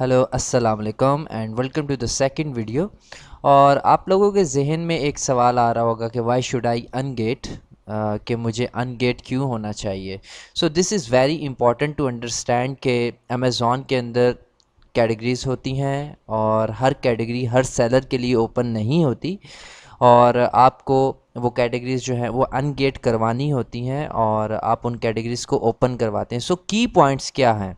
Hello अस्सलाम वालेकुम and welcome to the second video. और आप लोगों के जहन में एक सवाल आ रहा होगा कि वाई शुड आई अनगेट, कि मुझे अनगेट क्यों होना चाहिए। So this is very important to understand कि अमेज़ॉन के अंदर कैटेगरीज़ होती हैं और हर कैटेगरी हर सेलर के लिए ओपन नहीं होती, और आपको वो कैटेगरीज़ जो हैं वो अनगेट करवानी होती हैं और आप उन कैटेगरीज़ को ओपन करवाते हैं। सो की पॉइंट्स क्या हैं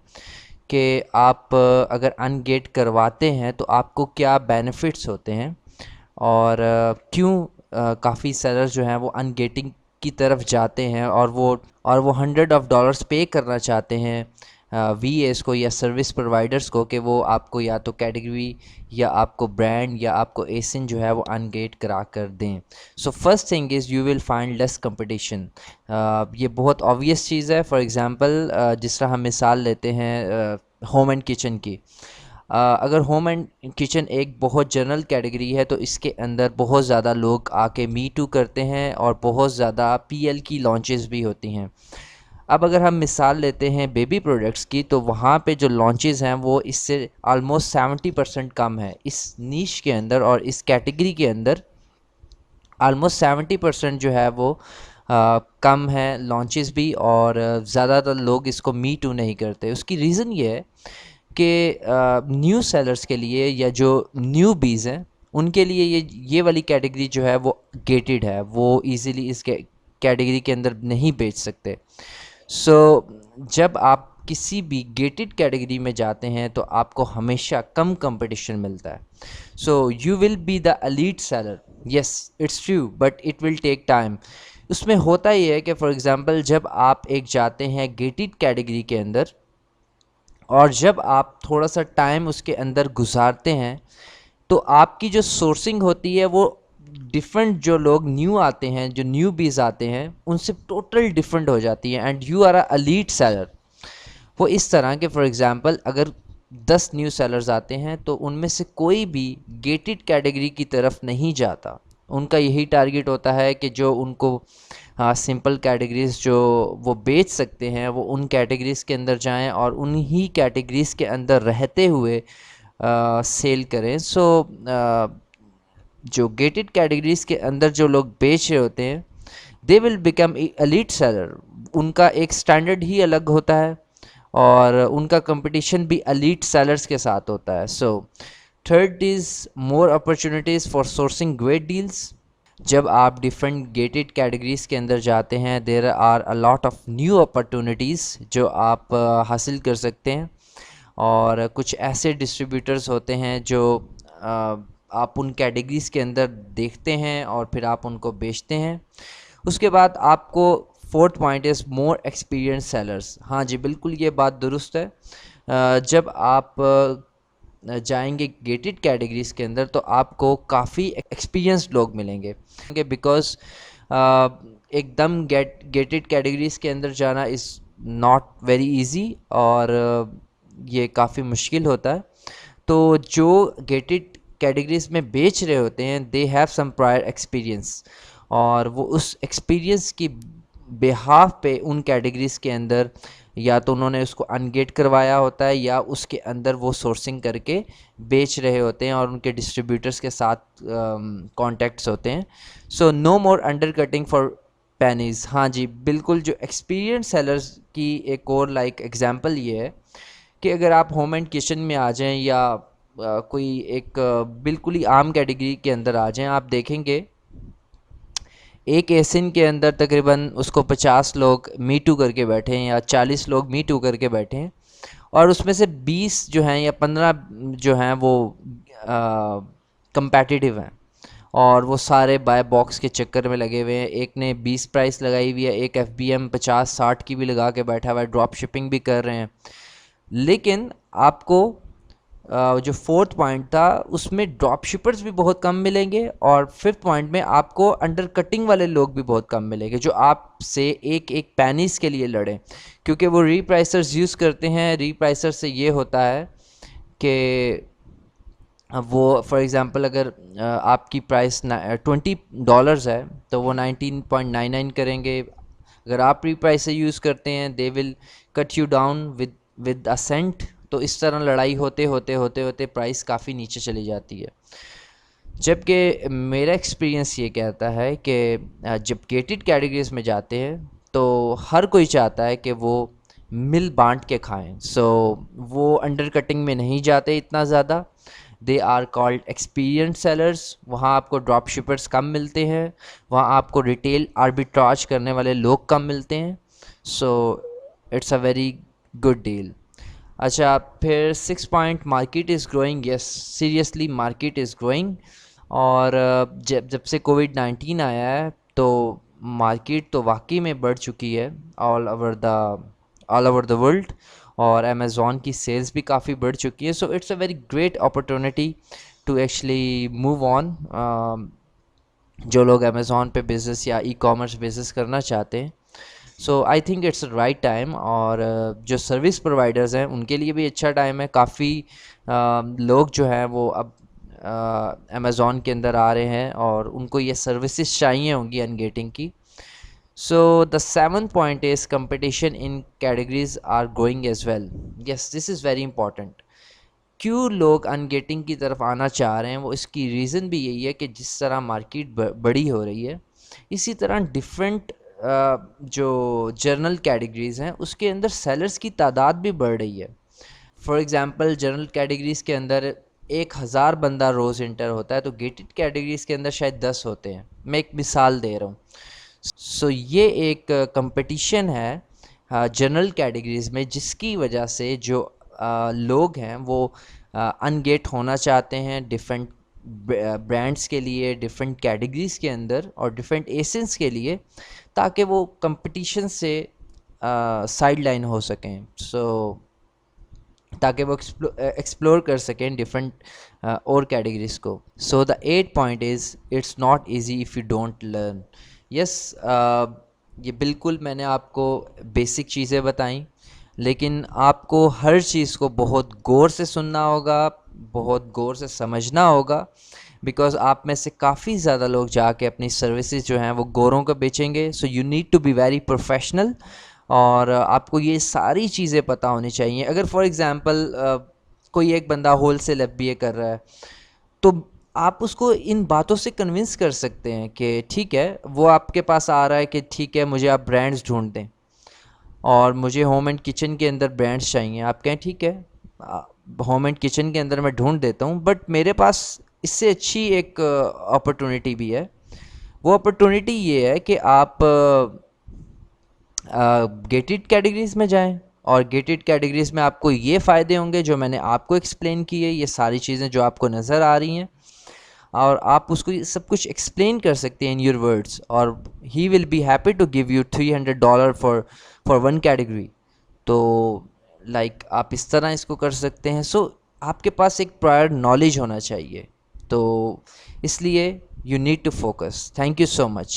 कि आप अगर अनगेट करवाते हैं तो आपको क्या बेनिफिट्स होते हैं, और क्यों काफ़ी सेलर्स जो हैं वो अनगेटिंग की तरफ जाते हैं और वो हंड्रेड ऑफ डॉलर्स पे करना चाहते हैं वी एस को या सर्विस प्रोवाइडर्स को कि वो आपको या तो कैटेगरी या आपको ब्रांड या आपको एसिन जो है वो अनगेट करा कर दें। So first thing is you will find less competition. ये बहुत ऑब्वियस चीज़ है। फॉर एग्ज़ाम्पल जिस तरह हम मिसाल लेते हैं होम एंड किचन की। अगर होम एंड किचन एक बहुत जनरल कैटेगरी है तो इसके अंदर बहुत ज़्यादा लोग आके मी टू करते हैं और बहुत ज़्यादा पीएल की लॉन्चेस भी होती हैं। अब अगर हम मिसाल लेते हैं बेबी प्रोडक्ट्स की, तो वहाँ पे जो लॉन्चेस हैं वो इससे ऑलमोस्ट 70% कम है। इस नीश के अंदर और इस कैटेगरी के अंदर ऑलमोस्ट 70% जो है वो कम है लॉन्चेस भी, और ज़्यादातर लोग इसको मी टू नहीं करते। उसकी रीज़न ये है कि न्यू सेलर्स के लिए या जो न्यू बीज़ हैं उनके लिए ये वाली कैटेगरी जो है वो गेटेड है, वो इजीली इस कैटेगरी के अंदर नहीं बेच सकते। सो जब आप किसी भी गेटेड कैटेगरी में जाते हैं तो आपको हमेशा कम कंपटीशन मिलता है। So you will be the elite seller, yes it's true, but it will take time. उसमें होता ही है कि फॉर एग्ज़ाम्पल जब आप एक जाते हैं गेटेड कैटेगरी के अंदर और जब आप थोड़ा सा टाइम उसके अंदर गुजारते हैं तो आपकी जो सोर्सिंग होती है वो डिफरेंट, जो लोग न्यू आते हैं, जो न्यू बीज आते हैं उनसे टोटल डिफरेंट हो जाती है and you are a lead seller. वो इस तरह के फॉर एग्जांपल अगर 10 न्यू सेलर्स आते हैं तो उनमें से कोई भी गेटेड कैटेगरी की तरफ नहीं जाता। उनका यही टारगेट होता है कि जो उनको सिंपल कैटेगरीज जो वो बेच सकते हैं वो उन कैटेगरीज़ के अंदर जाएं और उन्हीं कैटेगरीज़ के अंदर रहते हुए सेल करें। सो जो गेटेड कैटेगरीज़ के अंदर जो लोग बेच रहे होते हैं they will become elite seller. उनका एक स्टैंडर्ड ही अलग होता है और उनका कंपटीशन भी एलीट सेलर्स के साथ होता है। So third is more opportunities for sourcing great deals. जब आप डिफरेंट गेटेड कैटेगरीज़ के अंदर जाते हैं there are a lot of new opportunities जो आप हासिल कर सकते हैं, और कुछ ऐसे डिस्ट्रीब्यूटर्स होते हैं जो आप उन कैटेगरीज़ के अंदर देखते हैं और फिर आप उनको बेचते हैं। उसके बाद आपको fourth point is more experience sellers. हाँ जी, बिल्कुल ये बात दुरुस्त है। जब आप जाएंगे गेटेड कैटेगरीज़ के अंदर तो आपको काफ़ी एक्सपीरियंस्ड लोग मिलेंगे, बिकॉज एकदम गेटेड कैटेगरीज़ के अंदर जाना इज़ नॉट वेरी इजी, और ये काफ़ी मुश्किल होता है। तो जो गेटेड कैटेगरीज़ में बेच रहे होते हैं they have some prior experience, और वो उस एक्सपीरियंस की बेहाफ पे उन कैटेगरीज़ के अंदर या तो उन्होंने उसको अनगेट करवाया होता है या उसके अंदर वो सोर्सिंग करके बेच रहे होते हैं और उनके डिस्ट्रीब्यूटर्स के साथ कॉन्टैक्ट्स होते हैं। So no more undercutting for pennies. हाँ जी, बिल्कुल। जो एक्सपीरियंस सेलर्स की एक और एग्जांपल ये है कि अगर आप होम एंड किचन में आ जाएं या कोई एक बिल्कुल ही आम कैटेगरी के अंदर आ जाएं, आप देखेंगे एक एसिन के अंदर तकरीबन उसको 50 लोग मी टू करके बैठे हैं या 40 लोग मी टू करके बैठे हैं, और उसमें से 20 जो हैं या 15 जो हैं वो कंपेटिटिव हैं और वो सारे बाय बॉक्स के चक्कर में लगे हुए हैं। एक ने 20 प्राइस लगाई हुई है, एक FBM 50-60 की भी लगा के बैठा हुआ है, ड्रॉप शिपिंग भी कर रहे हैं। लेकिन आपको जो फोर्थ पॉइंट था उसमें ड्रॉप शिपर्स भी बहुत कम मिलेंगे, और फिफ्थ पॉइंट में आपको अंडर कटिंग वाले लोग भी बहुत कम मिलेंगे जो आपसे एक एक पैनीस के लिए लड़ें, क्योंकि वो रीप्राइसर्स यूज़ करते हैं। रीप्राइसर से ये होता है कि वो फॉर एग्ज़ाम्पल अगर आपकी प्राइस $20 है तो वो 19.99 करेंगे। अगर आप प्री प्राइस से यूज़ करते हैं they will cut you down with a cent تو اس طرح لڑائی ہوتے ہوتے ہوتے ہوتے پرائس کافی نیچے چلی جاتی ہے. جبکہ میرا ایکسپیرینس یہ کہتا ہے کہ جب گیٹڈ کیٹیگریز میں جاتے ہیں تو ہر کوئی چاہتا ہے کہ وہ مل بانٹ کے کھائیں. سو وہ انڈر کٹنگ میں نہیں جاتے اتنا زیادہ. They are called experience sellers. وہاں آپ کو ڈراپ شپرز کم ملتے ہیں, وہاں آپ کو ریٹیل آربیٹراج کرنے والے لوگ کم ملتے ہیں. So it's a very good deal. اچھا, پھر 6 point market is growing. Yes, seriously market is growing. اور جب سے کووڈ-19 آیا ہے تو مارکیٹ تو واقعی میں بڑھ چکی ہے آل اوور دا ورلڈ, اور امیزون کی سیلز بھی کافی بڑھ چکی ہے. So it's a very great opportunity to actually move on. جو لوگ امیزون پہ بزنس یا ای کامرس بزنس کرنا چاہتے ہیں, so I think it's right time. اور جو سروس پرووائڈرز ہیں ان کے لیے بھی اچھا ٹائم ہے. کافی لوگ جو ہیں وہ اب امیزون کے اندر آ رہے ہیں اور ان کو یہ سروسز چاہیے ہوں گی ان گیٹنگ کی. So the 7th point is competition in categories are going as well. Yes, this is very important. کیوں لوگ ان گیٹنگ کی طرف آنا چاہ رہے ہیں, وہ اس کی ریزن بھی یہی ہے کہ جس طرح مارکیٹ بڑی ہو رہی ہے اسی طرح ڈفرینٹ جو جرنل کیٹیگریز ہیں اس کے اندر سیلرز کی تعداد بھی بڑھ رہی ہے. فار ایگزامپل جنرل کیٹیگریز کے اندر 1000 بندہ روز انٹر ہوتا ہے, تو گیٹڈ کیٹیگریز کے اندر شاید 10 ہوتے ہیں. میں ایک مثال دے رہا ہوں. سو یہ ایک کمپٹیشن ہے جنرل کیٹیگریز میں, جس کی وجہ سے جو لوگ ہیں وہ ان گیٹ ہونا چاہتے ہیں ڈفرینٹ برانڈس کے لیے, ڈفرینٹ کیٹیگریز کے اندر اور ڈفرینٹ ایسنس کے لیے, تاکہ وہ کمپٹیشن سے سائڈ لائن ہو سکیں. سو تاکہ وہ ایکسپلور کر سکیں ڈفرینٹ اور کیٹیگریز کو. So the 8th point is it's not easy if you don't learn. Yes, یہ بالکل میں نے آپ کو بیسک چیزیں بتائیں, لیکن آپ کو ہر چیز کو بہت غور سے سننا ہوگا, بہت غور سے سمجھنا ہوگا, بیکاز آپ میں سے کافی زیادہ لوگ جا کے اپنی سروسز جو ہیں وہ گوروں کو بیچیں گے. So you need to be very professional, اور آپ کو یہ ساری چیزیں پتہ ہونی چاہیے. اگر فار ایگزامپل کوئی ایک بندہ ہول سیل ایف بی اے کر رہا ہے, تو آپ اس کو ان باتوں سے کنونس کر سکتے ہیں کہ ٹھیک ہے, وہ آپ کے پاس آ رہا ہے کہ ٹھیک ہے مجھے آپ برانڈز ڈھونڈ دیں اور مجھے ہوم اینڈ کچن کے اندر برانڈز چاہیے. آپ کہیں ٹھیک ہے ہوم اینڈ کچن کے اندر میں ڈھونڈ دیتا ہوں, بٹ میرے پاس اس سے اچھی ایک اپرچونیٹی بھی ہے. وہ اپرچونیٹی یہ ہے کہ آپ گیٹڈ کیٹیگریز میں جائیں, اور گیٹڈ کیٹیگریز میں آپ کو یہ فائدے ہوں گے جو میں نے آپ کو ایکسپلین کیے, یہ ساری چیزیں جو آپ کو نظر آ رہی ہیں, اور آپ اس کو یہ سب کچھ ایکسپلین کر سکتے ہیں ان یور ورڈس, اور he will be happy to give you $300 for one category. تو لائک آپ اس طرح اس کو کر سکتے ہیں. سو آپ کے پاس ایک پرائر نالج ہونا چاہیے, تو اس لیے you need to focus. Thank you so much.